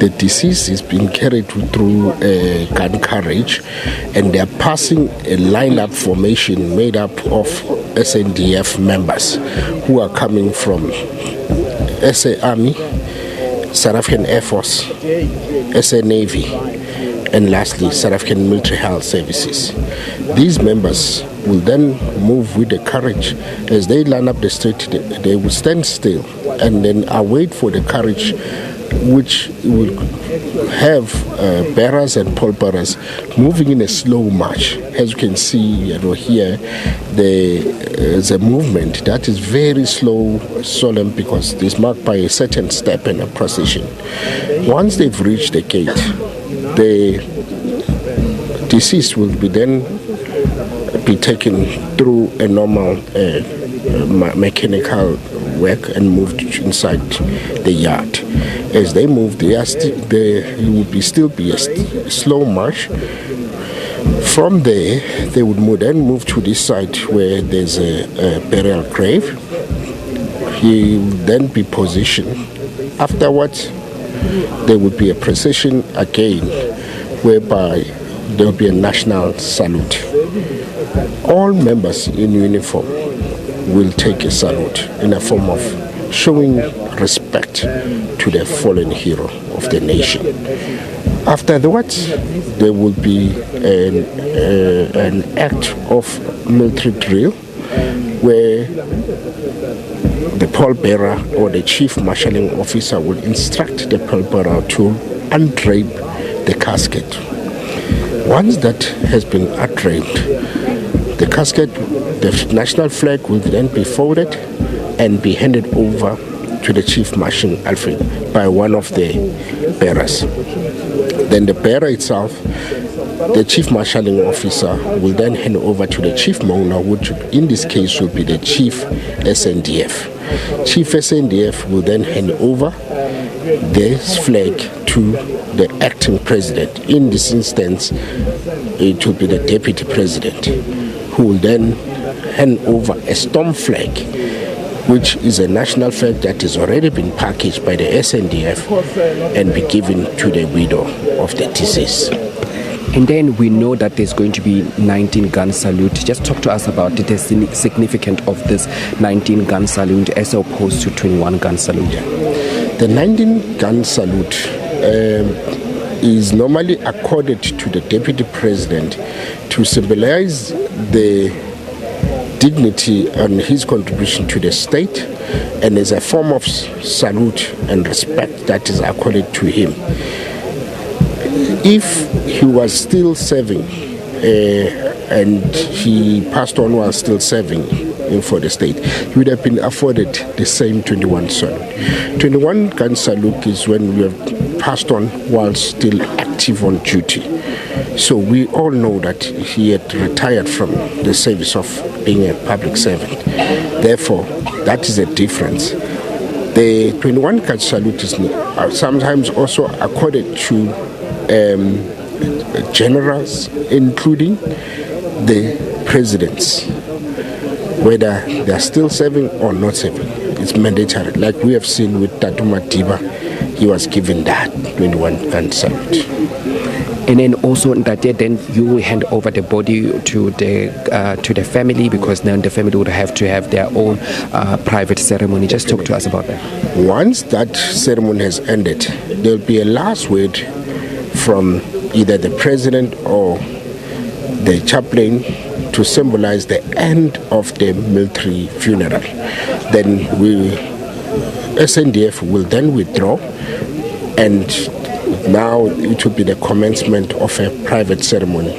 the deceased is being carried through a gun carriage, and they're passing a lineup formation made up of SANDF members who are coming from SA Army, South African Air Force, SA Navy, and lastly, South African Military Health Services. These members will then move with the carriage. As they line up the street, they will stand still and then await for the carriage, which will have bearers and pallbearers moving in a slow march. As you can see here, there's a movement that is very slow, solemn, because it is marked by a certain step and a procession. Once they've reached the gate, the deceased will be then be taken through a normal mechanical work and moved inside the yard. As they move, there will still be a slow march. From there, they would then move to this side where there's a burial grave. He will then be positioned. Afterwards, there will be a procession again, whereby there will be a national salute. All members in uniform will take a salute in a form of showing respect to the fallen hero of the nation. After that, there will be an act of military drill where the pallbearer or the chief marshalling officer will instruct the pallbearer to undrape the casket. Once that has been undraped, the casket, the national flag will then be folded and be handed over to the Chief Marshal Alfred by one of the bearers. Then the bearer itself, the Chief Marshalling Officer, will then hand over to the Chief Mourner, which in this case will be the Chief SANDF. Chief SANDF will then hand over this flag to the acting president. In this instance, it will be the deputy president, who will then hand over a storm flag, which is a national flag that has already been packaged by the SANDF and be given to the widow of the deceased. And then we know that there's going to be 19-gun salute. Just talk to us about the significance of this 19-gun salute as opposed to 21-gun salute. The 19-gun salute is normally accorded to the deputy president to symbolize the dignity and his contribution to the state, and as a form of salute and respect that is accorded to him. If he was still serving and he passed on while still serving for the state, he would have been afforded the same 21 salute. 21-gun salute is when we have passed on while still active on duty. So we all know that he had retired from the service of being a public servant. Therefore, that is a difference. The 21-gun salute is sometimes also accorded to generals, including the presidents, whether they are still serving or not serving. It's mandatory. Like we have seen with Tatu Matiba, he was given that 21-gun salute. And then also that day, then you will hand over the body to the family, because then the family would have to have their own private ceremony. Just talk to us about that. Once that ceremony has ended, there will be a last word from either the president or the chaplain to symbolize the end of the military funeral. Then SANDF will then withdraw, and now it will be the commencement of a private ceremony